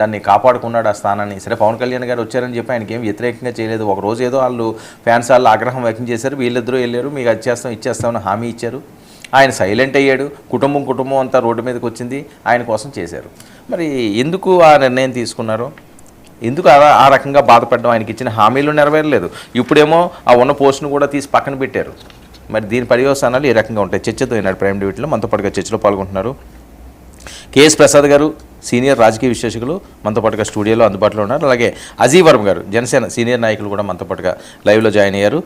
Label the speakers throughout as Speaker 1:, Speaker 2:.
Speaker 1: దాన్ని కాపాడుకున్నాడు ఆ స్థానాన్ని. సరే పవన్ కళ్యాణ్ గారు వచ్చారని చెప్పి ఆయనకి ఏం వ్యతిరేకంగా చేయలేదు. ఒక రోజు ఏదో వాళ్ళు ఫ్యాన్స్ వాళ్ళు ఆగ్రహం వ్యక్తం చేశారు, వీళ్ళిద్దరూ వెళ్ళారు, మీకు అది చేస్తాం ఇచ్చేస్తామని హామీ ఇచ్చారు. ఆయన సైలెంట్ అయ్యాడు, కుటుంబం అంతా రోడ్డు మీదకి వచ్చింది, ఆయన కోసం చేశారు. మరి ఎందుకు ఆ నిర్ణయం తీసుకున్నారు? ఎందుకు ఆ రకంగా బాధపడడం? ఆయనకి ఇచ్చిన హామీలు నెరవేరలేదు, ఇప్పుడేమో ఆ ఉన్న పోస్టును కూడా తీసి పక్కన పెట్టారు. మరి దీని పర్యవసానాలు ఈ రకంగా ఉంటాయి. చర్చతో ఈనాడు ప్రైమ్ డిబేట్లో మనతో పాటుగా చర్చలో పాల్గొంటున్నారు కేఎస్ ప్రసాద్ గారు, సీనియర్ రాజకీయ విశ్లేషకులు, మనతో పాటుగా స్టూడియోలో అందుబాటులో ఉన్నారు. అలాగే అజీ వర్మ గారు, జనసేన సీనియర్ నాయకులు కూడా మనతో పాటుగా లైవ్లో జాయిన్ అయ్యారు.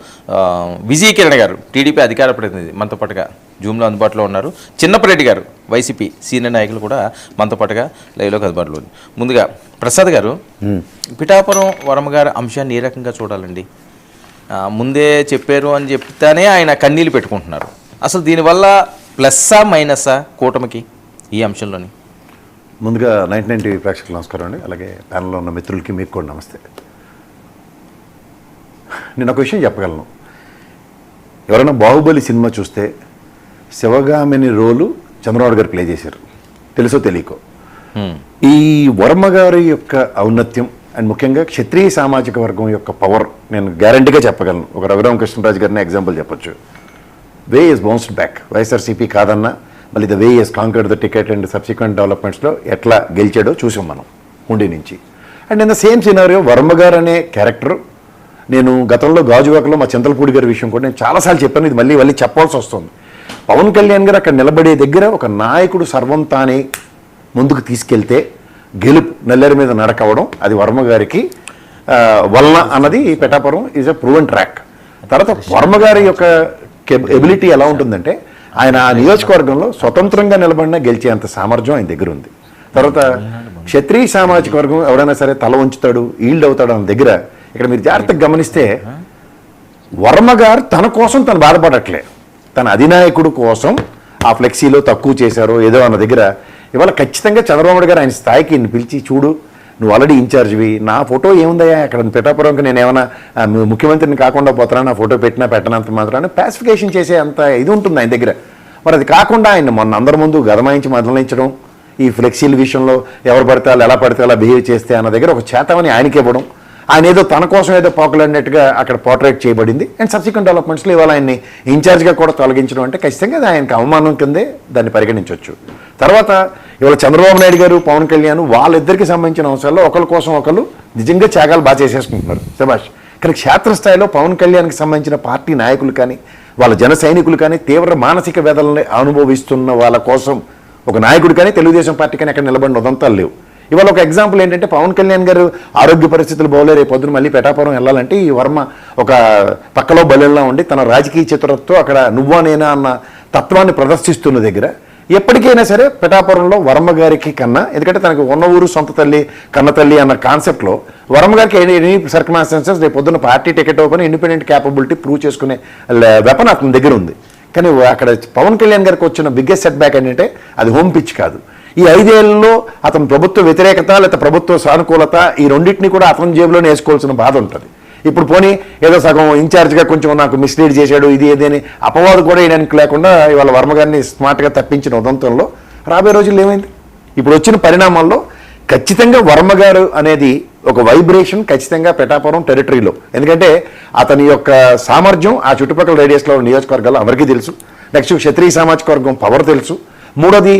Speaker 1: విజయ్ కిరణ్ గారు, టీడీపీ అధికార ప్రతినిధి, మనతో పాటుగా జూమ్లో అందుబాటులో ఉన్నారు. చిన్నపరెడ్డి గారు, వైసీపీ సీనియర్ నాయకులు కూడా మనతో పాటుగా లైవ్లోకి అందుబాటులో ఉంది. ముందుగా ప్రసాద్ గారు, పిఠాపురం వర్మ గారి అంశాన్ని ఏ రకంగా చూడాలండి? ముందే చెప్పారు అని చెప్తానే ఆయన కన్నీళ్ళు పెట్టుకుంటున్నారు. అసలు దీనివల్ల ప్లస్సా మైనస్సా కూటమికి ఈ అంశంలోని?
Speaker 2: ముందుగా 99 టీవీ ప్రేక్షకులు నమస్కారం అండి. అలాగే ప్యానల్లో ఉన్న మిత్రులకి మీకు కూడా నమస్తే. నేను ఒక విషయం చెప్పగలను. ఎవరైనా బాహుబలి సినిమా చూస్తే శివగామిని రోలు చంద్రబాబు గారు ప్లే చేశారు, తెలుసో తెలియకో. ఈ వర్మ గారి యొక్క ఔన్నత్యం అండ్ ముఖ్యంగా క్షత్రియ సామాజిక వర్గం యొక్క పవర్ నేను గ్యారంటీగా చెప్పగలను. ఒక రఘురామకృష్ణరాజు గారిని ఎగ్జాంపుల్ చెప్పొచ్చు. Way is bounced back. YSRCP కాదన్నా మళ్ళీ the way is conquered the ticket and subsequent డెవలప్మెంట్స్లో ఎట్లా గెలిచాడో చూసాం మనం ఉండి నుంచి. And in the same scenario Varma గారు అనే క్యారెక్టర్, నేను గతంలో గాజువాకలో మా చింతలపూడి గారి విషయం కూడా నేను చాలాసార్లు చెప్పాను, ఇది మళ్ళీ చెప్పాల్సి వస్తుంది. పవన్ కళ్యాణ్ గారు అక్కడ నిలబడే దగ్గర ఒక నాయకుడు సర్వం తానే ముందుకు తీసుకెళ్తే గెలుపు నల్లేరు మీద నడకవడం అది వర్మ గారికి వలన అన్నది Pithapuram is a proven track. తర్వాత వర్మ గారి యొక్క ఎబిలిటీ ఎలా ఉంటుందంటే ఆయన ఆ నియోజకవర్గంలో స్వతంత్రంగా నిలబడినా గెలిచేంత సామర్థ్యం ఆయన దగ్గర ఉంది. తర్వాత క్షత్రియ సామాజిక వర్గం ఎవరైనా సరే తల ఉంచుతాడు, ఈల్డ్ అవుతాడు అన్న దగ్గర ఇక్కడ మీరు జాగ్రత్తగా గమనిస్తే వర్మ గారు తన కోసం తను బాధపడట్లే, తన అధినాయకుడు కోసం ఆ ఫ్లెక్సీలో తక్కువ చేశారో ఏదో అన్న దగ్గర ఇవాళ ఖచ్చితంగా చంద్రబాబు గారు ఆయన స్థాయికి పిలిచి, చూడు నువ్వు ఆల్రెడీ ఇన్ఛార్జ్వి, నా ఫోటో ఏముందయ్యా అక్కడ పిఠాపురంకి, నేను ఏమైనా ముఖ్యమంత్రిని కాకుండా పోతానా, నా ఫోటో పెట్టినంత మాత్రాన్ని పాసిఫికేషన్ చేసే అంత ఇది ఉంటుంది ఆయన దగ్గర. మరి అది కాకుండా ఆయన మొన్న అందరి ముందు గదమాయించి మొదలయించడం, ఈ ఫ్లెక్సీల విషయంలో ఎవరు పడితే వాళ్ళు ఎలా పడితే అలా బిహేవ్ చేస్తే అన్న దగ్గర ఒక చేతమని ఆయనకి ఇవ్వడం, ఆయన ఏదో తన కోసం ఏదో పోకలన్నట్టుగా అక్కడ పోర్ట్రేట్ చేయబడింది. అండ్ సబ్సిక్వెంట్ డెవలప్మెంట్స్లో ఇవాళ ఆయన్ని ఇన్ఛార్జ్గా కూడా తొలగించడం అంటే ఖచ్చితంగా అది ఆయనకు అవమానం కిందే దాన్ని పరిగణించవచ్చు. తర్వాత ఇవాళ చంద్రబాబు నాయుడు గారు, పవన్ కళ్యాణ్ వాళ్ళిద్దరికి సంబంధించిన అంశాల్లో ఒకరి కోసం ఒకరు నిజంగా త్యాగాలు బాగా చేసేసుకుంటున్నారు, శభాష్. కానీ క్షేత్రస్థాయిలో పవన్ కళ్యాణ్కి సంబంధించిన పార్టీ నాయకులు కానీ వాళ్ళ జన సైనికులు కానీ తీవ్ర మానసిక వేదనని అనుభవిస్తున్న వాళ్ళ కోసం ఒక నాయకుడు కానీ తెలుగుదేశం పార్టీ కానీ అక్కడ నిలబడిన ఉదంతాలు లేవు. ఇవాళ ఒక ఎగ్జాంపుల్ ఏంటంటే పవన్ కళ్యాణ్ గారు ఆరోగ్య పరిస్థితులు బాగోలే, రేపు పొద్దున మళ్ళీ పిఠాపురం వెళ్ళాలంటే ఈ వర్మ ఒక పక్కలో బలెల్లా ఉండి తన రాజకీయ చతురతతో అక్కడ నువ్వా నేనా అన్న తత్వాన్ని ప్రదర్శిస్తున్న దగ్గర ఎప్పటికైనా సరే పిఠాపురంలో వర్మ గారికి కన్నా, ఎందుకంటే తనకు ఉన్న ఊరు సొంత తల్లి కన్న తల్లి అన్న కాన్సెప్ట్లో వర్మ గారికి ఎనీ సర్కమ్స్టాన్సెస్ రేపు పొద్దున్న party ticket open independent capability prove చేసుకునే వెపన్ అతని దగ్గర ఉంది. కానీ అక్కడ పవన్ కళ్యాణ్ గారికి వచ్చిన బిగ్గెస్ట్ సెట్ బ్యాక్ ఏంటంటే అది హోమ్ పిచ్ కాదు. ఈ 5 ఏళ్లలో అతను ప్రభుత్వ వ్యతిరేకత లేదా ప్రభుత్వ సానుకూలత ఈ రెండింటినీ కూడా అతని జేబులోనే వేసుకోవాల్సిన బాధ ఉంటుంది. ఇప్పుడు పోనీ ఏదో సగం ఇన్ఛార్జ్గా కొంచెం నాకు మిస్లీడ్ చేశాడు ఇది ఏదని అపవాదు కూడా వేయడానికి లేకుండా ఇవాళ వర్మ గారిని స్మార్ట్గా తప్పించిన ఉదంతంలో రాబోయే రోజుల్లో ఏమైంది? ఇప్పుడు వచ్చిన పరిణామాల్లో ఖచ్చితంగా వర్మ గారు అనేది ఒక వైబ్రేషన్ ఖచ్చితంగా పిఠాపురం టెరిటరీలో, ఎందుకంటే అతని యొక్క సామర్థ్యం ఆ చుట్టుపక్కల రేడియస్లో నియోజకవర్గాల్లో అందరికీ తెలుసు. నెక్స్ట్ క్షత్రియ సామాజిక వర్గం పవర్ తెలుసు. మూడోది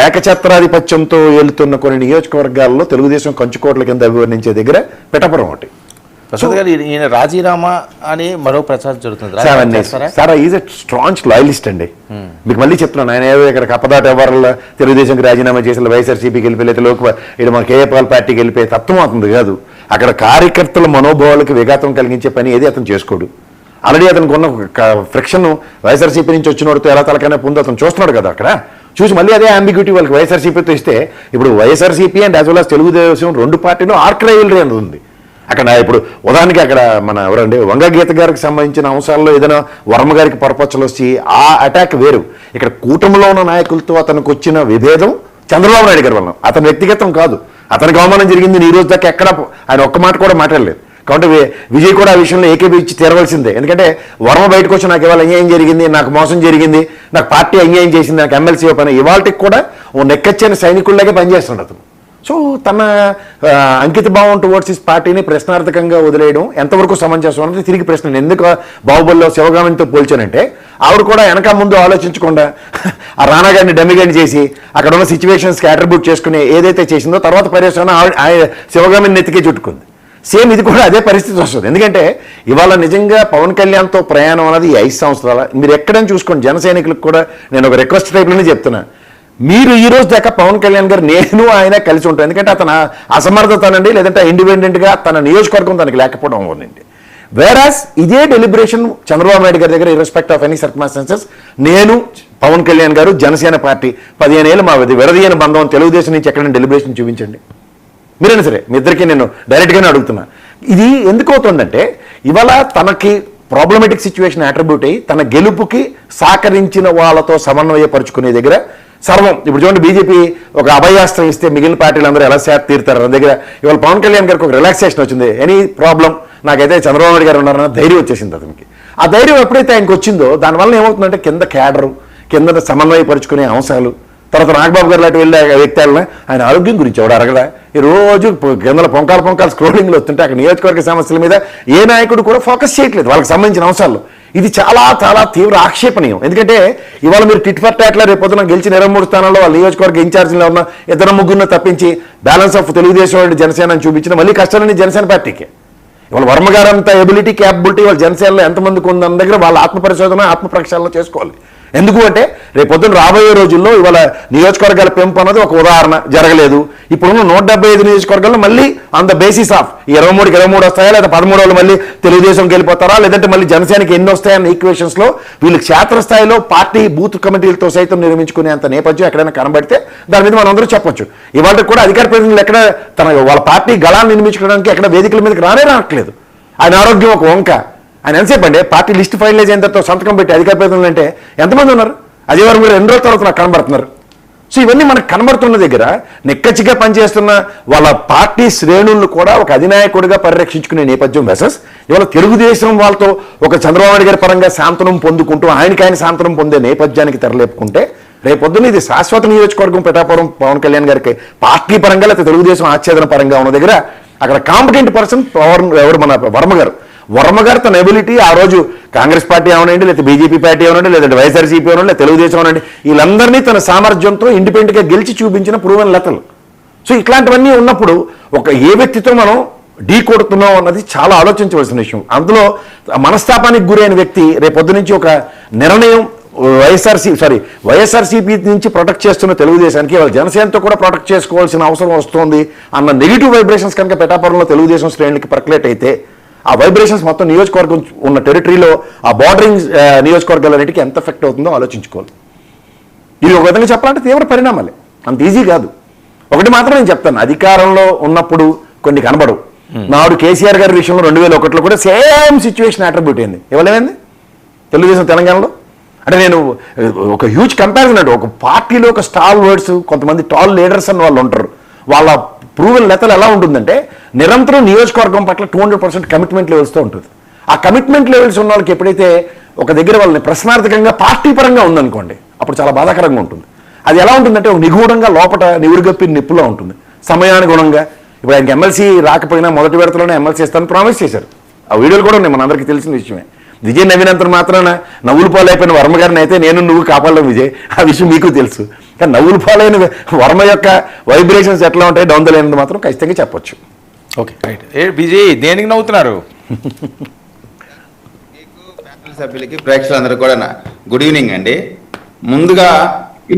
Speaker 2: ఏకఛత్రాధిపత్యంతో వెళుతున్న కొన్ని నియోజకవర్గాల్లో తెలుగుదేశం కంచుకోట్ల కింద అభివర్ణించే దగ్గర పిఠాపురం ఒకటి.
Speaker 1: ప్రసాద్ గారు, ఈయన రాజీనామా అని మరో ప్రచారం జరుగుతుంది.
Speaker 2: Sir is a strong loyalist అండి. మీకు మళ్ళీ చెప్తున్నాను, ఆయన ఏదో ఇక్కడ కప్పదాట ఎవరు తెలుగుదేశంకి రాజీనామా చేసిన వైఎస్ఆర్సీపీకి వెళ్ళిపోయి లేదా ఇక్కడ మన కేఏపాల్ పార్టీకి వెళ్ళిపోయి తత్వం అవుతుంది కాదు. అక్కడ కార్యకర్తల మనోభావాలకు విఘాతం కలిగించే పని ఏది అతను చేసుకోడు. ఆల్రెడీ అతనికి ఉన్న ఫ్రిక్షన్ వైఎస్ఆర్సీపీ నుంచి వచ్చిన వాడితో ఎలా తలకైనా పొందు అతను చూస్తున్నాడు కదా. అక్కడ చూసి మళ్ళీ అదే అంబిగ్యూటీ వాళ్ళకి వైఎస్ఆర్సీపీతో ఇస్తే ఇప్పుడు YSRCP and as well as Telugu Desam రెండు పార్టీలు ఆర్క్రైవల్రీ అనేది ఉంది. అక్కడ ఇప్పుడు ఉదాహరణకి అక్కడ మన ఎవరండి వంగగీత గారికి సంబంధించిన అంశాల్లో ఏదైనా వర్మ గారికి పరపచ్చలు వచ్చి ఆ అటాక్ వేరు. ఇక్కడ కూటమిలో ఉన్న నాయకులతో అతనికి వచ్చిన విభేదం చంద్రబాబు నాయుడు గారి వల్ల, అతని వ్యక్తిగతం కాదు. అతనికి అవమానం జరిగింది ఈ రోజు దాకా ఎక్కడ ఆయన ఒక్క మాట కూడా మాట్లాడలేదు. కాబట్టి విజయ్ కూడా ఆ విషయంలో ఏకీభవించి తీరవలసిందే. ఎందుకంటే వర్మ బయటకు వచ్చి నాకు ఇవాళ అన్యాయం జరిగింది, నాకు మోసం జరిగింది, నాకు పార్టీ అన్యాయం చేసింది, నాకు ఎమ్మెల్సీ పని ఇవాళకి కూడా ఓ నెక్కచ్చని సైనికుల్లాగే పనిచేస్తున్నాడు అతను. సో తన అంకిత భావం టువర్డ్స్ హిస్ పార్టీని ప్రశ్నార్థకంగా వదిలేయడం ఎంతవరకు సమంజసం అనేది తిరిగి ప్రశ్న. నేను ఎందుకు బాహుబలిలో శివగామినితో పోల్చానంటే ఆవిడ కూడా వెనక ముందు ఆలోచించకుండా ఆ రానా గారిని డమ్మి గారిని చేసి అక్కడ ఉన్న సిచ్యువేషన్స్కి అట్రిబ్యూట్ చేసుకుని ఏదైతే చేసిందో తర్వాత పర్యవసానం శివగామిని నెత్తికే చుట్టుకుంది. సేమ్ ఇది కూడా అదే పరిస్థితి వస్తుంది. ఎందుకంటే ఇవాళ నిజంగా పవన్ కళ్యాణ్తో ప్రయాణం అనేది 5 సంవత్సరాల మీరు ఎక్కడైనా చూసుకోండి. జన సైనికులకు కూడా నేను ఒక రిక్వెస్ట్ టైప్లోనే చెప్తున్నా, మీరు ఈ రోజు దాకా పవన్ కళ్యాణ్ గారు నేను ఆయన కలిసి ఉంటాం. ఎందుకంటే అతను అసమర్థతనండి లేదంటే ఇండిపెండెంట్గా తన నియోజకవర్గం తనకి లేకపోవడం అవునండి. వేరాస్ ఇదే డెలిబరేషన్ చంద్రబాబు నాయుడు గారి దగ్గర ఇర్రెస్పెక్ట్ ఆఫ్ ఎనీ సర్కమ్స్టాన్సెస్ నేను పవన్ కళ్యాణ్ గారు జనసేన పార్టీ 15 ఏళ్ళు మా విడదీయని బంధం తెలుగుదేశం నుంచి ఎక్కడైనా డెలిబరేషన్ చూపించండి మీరైనా సరే. మీ ఇద్దరికీ నేను డైరెక్ట్గానే అడుగుతున్నా. ఇది ఎందుకు అవుతుందంటే ఇవాళ తనకి ప్రాబ్లమేటిక్ సిచ్యువేషన్ అట్రిబ్యూట్ అయ్యి తన గెలుపుకి సహకరించిన వాళ్ళతో సమన్వయపరుచుకునే దగ్గర సర్వం. ఇప్పుడు చూడండి, బీజేపీ ఒక అభయాస్త్రం ఇస్తే మిగిలిన పార్టీలు అందరూ ఎలా సేత తీరుతారు అన్న దగ్గర ఇవాళ పవన్ కళ్యాణ్ గారికి ఒక రిలాక్సేషన్ వచ్చింది. ఎనీ ప్రాబ్లం నాకైతే చంద్రబాబు నాయుడు గారు ఉన్నారన్న ధైర్యం వచ్చేసింది అతనికి. ఆ ధైర్యం ఎప్పుడైతే ఆయనకు వచ్చిందో దానివల్ల ఏమవుతుందంటే కింద క్యాడరు కింద సమన్వయపరుచుకునే అంశాలు తర్వాత నాగబాబు గారు లాంటి వెళ్ళే వ్యక్తులను ఆయన ఆరోగ్యం గురించి ఎవడు అడగడా. ఈ రోజు కిందల పొంకాలు స్క్రోలింగ్లు వస్తుంటే అక్కడ నియోజకవర్గ సమస్యల మీద ఏ నాయకుడు కూడా ఫోకస్ చేయట్లేదు వాళ్ళకి సంబంధించిన అంశాల్లో. ఇది చాలా చాలా తీవ్ర ఆక్షేపణీయం. ఎందుకంటే ఇవాళ మీరు టిట్ ఫర్ టాట్లో రేపు పొద్దున గెలిచిన 23 స్థానాల్లో వాళ్ళ నియోజకవర్గ ఇన్ఛార్జీలో ఉన్న 2-3 తప్పించి బ్యాలెన్స్ ఆఫ్ తెలుగుదేశం జనసేన అని చూపించిన మళ్ళీ కష్టాలని జనసేన పార్టీకి. ఇవాళ వర్మ గారు అంత ఎబిలిటీ క్యాపబిలిటీ వాళ్ళ జనసేనలో ఎంతమందికి ఉందన్న దగ్గర వాళ్ళ ఆత్మ పరిశోధన ఆత్మ ప్రక్షాళన చేసుకోవాలి. ఎందుకు అంటే రేపు పొద్దున్న రాబోయే రోజుల్లో ఇవాళ నియోజకవర్గాల పెంపు అన్నది ఒక ఉదాహరణ జరగలేదు. ఇప్పుడున్న 175 నియోజకవర్గాల్లో మళ్ళీ ఆన్ ద బేసిస్ ఆఫ్ 23 వస్తాయా లేదా 13 వాళ్ళు మళ్ళీ తెలుగుదేశంకి వెళ్ళిపోతారా లేదంటే మళ్ళీ జనసేనకి ఎన్ని వస్తాయన్న ఈక్వేషన్స్లో వీళ్ళు క్షేత్రస్థాయిలో పార్టీ బూత్ కమిటీలతో సైతం నిర్మించుకునేంత నేపథ్యం ఎక్కడైనా కనబడితే దాని మీద మనం అందరూ చెప్పొచ్చు. ఇవాళ కూడా అధికార ప్రతినిధులు ఎక్కడ వాళ్ళ పార్టీ గళాన్ని నిర్మించుకోవడానికి ఎక్కడ వేదికల మీదకి రావట్లేదు. ఆయన ఆరోగ్యం ఒక వంక. ఆయన ఎంతసేపు అండి పార్టీ లిస్ట్ ఫైనలైజ్ అయిన తర్వాత సంతకం పెట్టి అధికార ప్రతినిధులు అంటే ఎంతమంది ఉన్నారు? అదే వారు మీరు 2 రోజుల తర్వాత నాకు కనబడుతున్నారు. సో ఇవన్నీ మనకు కనబడుతున్న దగ్గర నిక్కచ్చిగా పనిచేస్తున్న వాళ్ళ పార్టీ శ్రేణులను కూడా ఒక అధినాయకుడిగా పరిరక్షించుకునే నేపథ్యం వెసస్ ఇవాళ తెలుగుదేశం వాళ్ళతో ఒక చంద్రబాబు నాయుడు గారి పరంగా శాంతనం పొందుకుంటూ ఆయన శాంతనం పొందే నేపథ్యానికి తెరలేపుకుంటే రేపొద్దున ఇది శాశ్వత నియోజకవర్గం పిఠాపురం పవన్ కళ్యాణ్ గారికి పార్టీ పరంగా లేకపోతే తెలుగుదేశం ఆచ్ఛేదన పరంగా ఉన్న దగ్గర అక్కడ కాంపిటెంట్ పర్సన్ ఎవరు మన వర్మ గారు తన ఎబిలిటీ ఆ రోజు కాంగ్రెస్ పార్టీ అవనండి లేదా బీజేపీ పార్టీ అవనండి లేదంటే వైఎస్ఆర్సీపీ అవనండి లేదా తెలుగుదేశం అవనండి వీళ్ళందరినీ తన సామర్థ్యంతో ఇండిపెండెంట్గా గెలిచి చూపించిన ప్రూవెన్ లెతలు. సో ఇట్లాంటివన్నీ ఉన్నప్పుడు ఒక ఏ వ్యక్తితో మనం ఢీ కొడుతున్నాం అన్నది చాలా ఆలోచించవలసిన విషయం. అందులో మనస్తాపానికి గురైన వ్యక్తి రేపొద్దు నుంచి ఒక నిర్ణయం వైఎస్ఆర్సీపీ నుంచి ప్రొటెక్ట్ చేస్తున్న తెలుగుదేశానికి వాళ్ళ జనసేనతో కూడా ప్రొటెక్ట్ చేసుకోవాల్సిన అవసరం వస్తుంది అన్న నెగిటివ్ వైబ్రేషన్స్ కనుక పిఠాపురంలో తెలుగుదేశం శ్రేణులకి పర్కులేట్ అయితే ఆ వైబ్రేషన్స్ మొత్తం నియోజకవర్గం ఉన్న టెరిటరీలో ఆ బార్డరింగ్ నియోజకవర్గాలన్నిటికీ ఎంత ఎఫెక్ట్ అవుతుందో ఆలోచించుకోవాలి. ఇది ఒక విధంగా చెప్పాలంటే తీవ్ర పరిణామాలే, అంత ఈజీ కాదు. ఒకటి మాత్రం నేను చెప్తాను, అధికారంలో ఉన్నప్పుడు కొన్ని కనబడవు. నాడు కేసీఆర్ గారి విషయంలో 2001లో కూడా సేమ్ సిచ్యువేషన్ అట్రిబ్యూట్ అయింది. ఇవ్వలేమైంది తెలుగుదేశం తెలంగాణలో? అంటే నేను ఒక హ్యూజ్ కంపారిజన్ అంటే ఒక పార్టీలో ఒక స్టాల్ వర్డ్స్ కొంతమంది టాల్ లీడర్స్ అని వాళ్ళు ఉంటారు. వాళ్ళ ప్రూవెన్ లెతలు ఎలా ఉంటుందంటే నిరంతరం నియోజకవర్గం పట్ల 200% కమిట్మెంట్ లెవెల్స్తో ఉంటుంది. ఆ కమిట్మెంట్ లెవెల్స్ ఉన్న వాళ్ళకి ఎప్పుడైతే ఒక దగ్గర వాళ్ళని ప్రశ్నార్థకంగా పార్టీ పరంగా ఉందనుకోండి అప్పుడు చాలా బాధాకరంగా ఉంటుంది. అది ఎలా ఉంటుందంటే ఒక నిగూఢంగా లోపల నివురుగప్పి నిప్పులో ఉంటుంది. సమయానుగుణంగా ఇప్పుడు ఆయనకి ఎమ్మెల్సీ రాకపోయినా మొదటి విడతలోనే ఎమ్మెల్సీ ఇస్తానని ప్రామిస్ చేశారు. ఆ వీడియోలు కూడా ఉన్నాయి, మనందరికీ తెలిసిన విషయమే. విజయ్ నవ్వినంత మాత్రాన నవ్వులు పాలైపోయిన వర్మ గారిని అయితే నేను నువ్వు కాపాడలేం విజయ్, ఆ విషయం మీకు తెలుసు. కానీ నవ్వులు పాలైన వర్మ యొక్క వైబ్రేషన్స్ ఎట్లా ఉంటాయి డౌన్ ద లైన్ మాత్రం ఖచ్చితంగా చెప్పొచ్చు.
Speaker 1: Okay right. విజయ్ దేనికి నవ్వుతున్నారు?
Speaker 3: సభ్యులకి ప్రేక్షకులందరూ కూడా గుడ్ ఈవినింగ్ అండి. ముందుగా